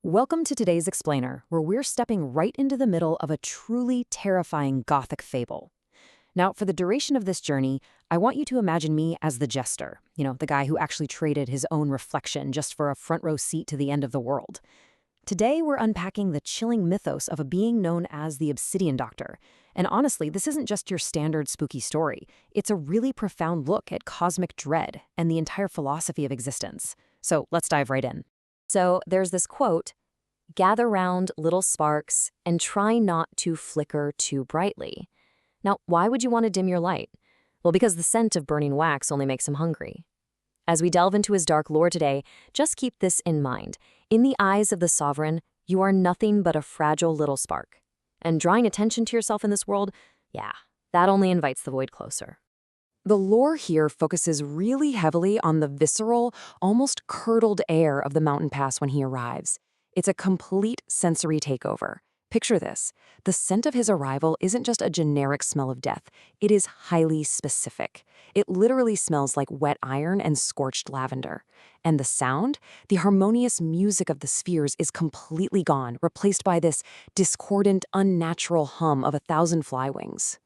Welcome to today's Explainer, where we're stepping right into the middle of a truly terrifying Gothic fable. Now, for the duration of this journey, I want you to imagine me as the jester, the guy who actually traded his own reflection just for a front row seat to the end of the world. Today, we're unpacking the chilling mythos of a being known as the Obsidian Doctor. And honestly, this isn't just your standard spooky story. It's a really profound look at cosmic dread and the entire philosophy of existence. So let's dive right in. So there's this quote, "Gather round, little sparks, and try not to flicker too brightly." Now, why would you want to dim your light? Well, because the scent of burning wax only makes him hungry. As we delve into his dark lore today, just keep this in mind. In the eyes of the sovereign, you are nothing but a fragile little spark. And drawing attention to yourself in this world, that only invites the void closer. The lore here focuses really heavily on the visceral, almost curdled air of the mountain pass when he arrives. It's a complete sensory takeover. Picture this. The scent of his arrival isn't just a generic smell of death. It is highly specific. It literally smells like wet iron and scorched lavender. And the sound? The harmonious music of the spheres is completely gone, replaced by this discordant, unnatural hum of 1,000 fly wings.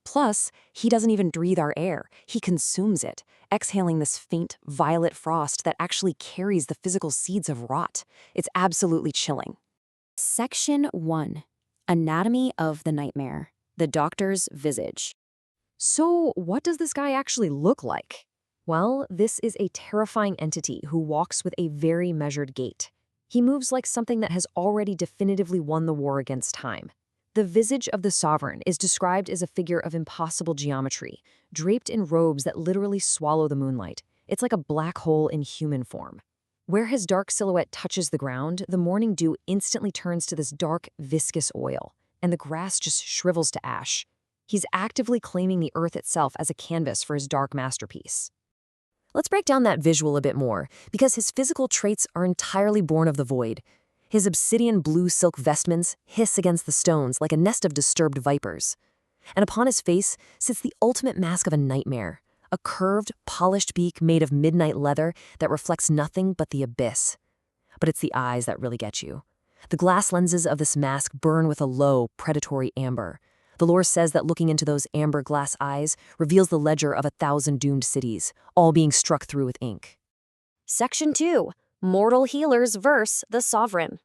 Plus, he doesn't even breathe our air. He consumes it, exhaling this faint, violet frost that actually carries the physical seeds of rot. It's absolutely chilling. Section 1. Anatomy of the Nightmare. The Doctor's Visage. So, what does this guy actually look like? Well, this is a terrifying entity who walks with a very measured gait. He moves like something that has already definitively won the war against time. The visage of the sovereign is described as a figure of impossible geometry, draped in robes that literally swallow the moonlight. It's like a black hole in human form. Where his dark silhouette touches the ground, the morning dew instantly turns to this dark, viscous oil, and the grass just shrivels to ash. He's actively claiming the earth itself as a canvas for his dark masterpiece. Let's break down that visual a bit more, because his physical traits are entirely born of the void. His obsidian blue silk vestments hiss against the stones like a nest of disturbed vipers. And upon his face sits the ultimate mask of a nightmare, a curved, polished beak made of midnight leather that reflects nothing but the abyss. But it's the eyes that really get you. The glass lenses of this mask burn with a low, predatory amber. The lore says that looking into those amber glass eyes reveals the ledger of 1,000 doomed cities, all being struck through with ink. Section 2. Mortal healers versus the sovereign.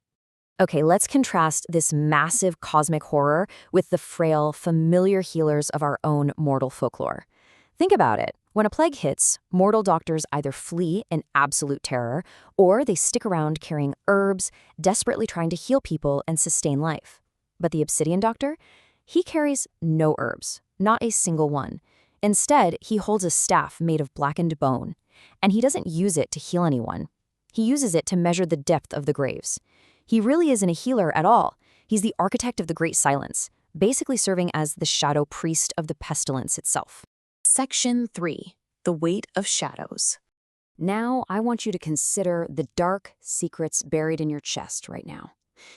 Okay, let's contrast this massive cosmic horror with the frail, familiar healers of our own mortal folklore. Think about it. When a plague hits, mortal doctors either flee in absolute terror, or they stick around carrying herbs, desperately trying to heal people and sustain life. But the Obsidian Doctor? He carries no herbs, not a single one. Instead, he holds a staff made of blackened bone, and he doesn't use it to heal anyone. He uses it to measure the depth of the graves. He really isn't a healer at all. He's the architect of the Great Silence, basically serving as the shadow priest of the pestilence itself. Section 3. The Weight of Shadows. Now, I want you to consider the dark secrets buried in your chest right now.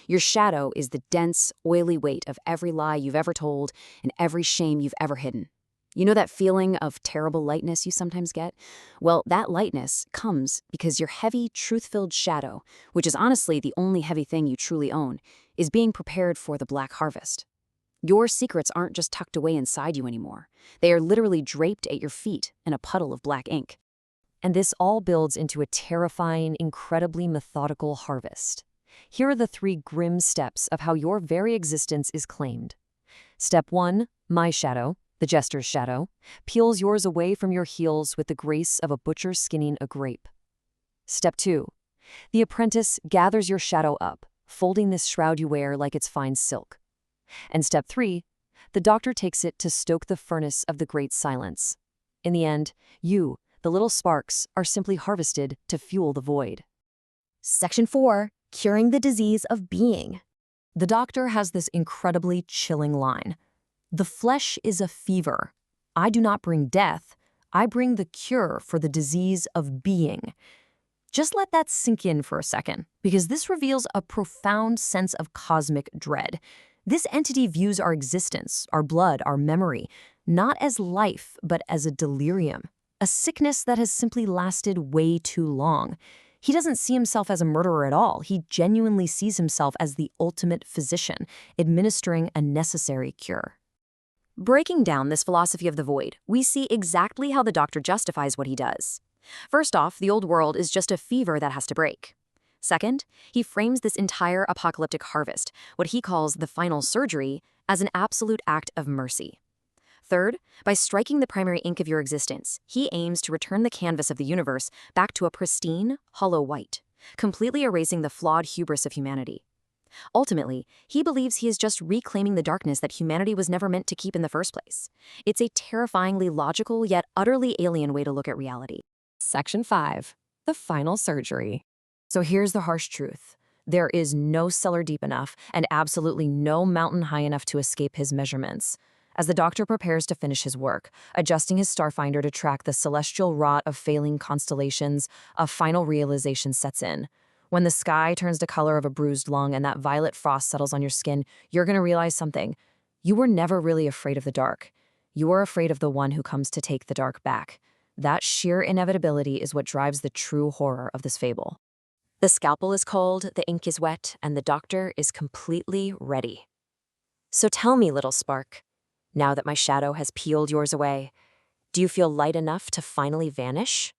Your shadow is the dense, oily weight of every lie you've ever told and every shame you've ever hidden. You know that feeling of terrible lightness you sometimes get? Well, that lightness comes because your heavy, truth-filled shadow, which is honestly the only heavy thing you truly own, is being prepared for the black harvest. Your secrets aren't just tucked away inside you anymore. They are literally draped at your feet in a puddle of black ink. And this all builds into a terrifying, incredibly methodical harvest. Here are the 3 grim steps of how your very existence is claimed. Step 1, my shadow, the jester's shadow, peels yours away from your heels with the grace of a butcher skinning a grape. Step 2, the apprentice gathers your shadow up, folding this shroud you wear like it's fine silk. And step 3, the doctor takes it to stoke the furnace of the Great Silence. In the end, you, the little sparks, are simply harvested to fuel the void. Section 4, curing the disease of being. The doctor has this incredibly chilling line. The flesh is a fever. I do not bring death. I bring the cure for the disease of being. Just let that sink in for a second, because this reveals a profound sense of cosmic dread. This entity views our existence, our blood, our memory, not as life, but as a delirium, a sickness that has simply lasted way too long. He doesn't see himself as a murderer at all. He genuinely sees himself as the ultimate physician, administering a necessary cure. Breaking down this philosophy of the void, we see exactly how the doctor justifies what he does. First off, the old world is just a fever that has to break. Second, he frames this entire apocalyptic harvest, what he calls the final surgery, as an absolute act of mercy. Third, by striking the primary ink of your existence, he aims to return the canvas of the universe back to a pristine, hollow white, completely erasing the flawed hubris of humanity. Ultimately, he believes he is just reclaiming the darkness that humanity was never meant to keep in the first place. It's a terrifyingly logical yet utterly alien way to look at reality. Section 5. The final surgery. So here's the harsh truth. There is no cellar deep enough and absolutely no mountain high enough to escape his measurements. As the doctor prepares to finish his work, adjusting his starfinder to track the celestial rot of failing constellations, a final realization sets in. When the sky turns the color of a bruised lung and that violet frost settles on your skin, you're going to realize something. You were never really afraid of the dark. You are afraid of the one who comes to take the dark back. That sheer inevitability is what drives the true horror of this fable. The scalpel is cold, the ink is wet, and the doctor is completely ready. So tell me, little spark, now that my shadow has peeled yours away, do you feel light enough to finally vanish?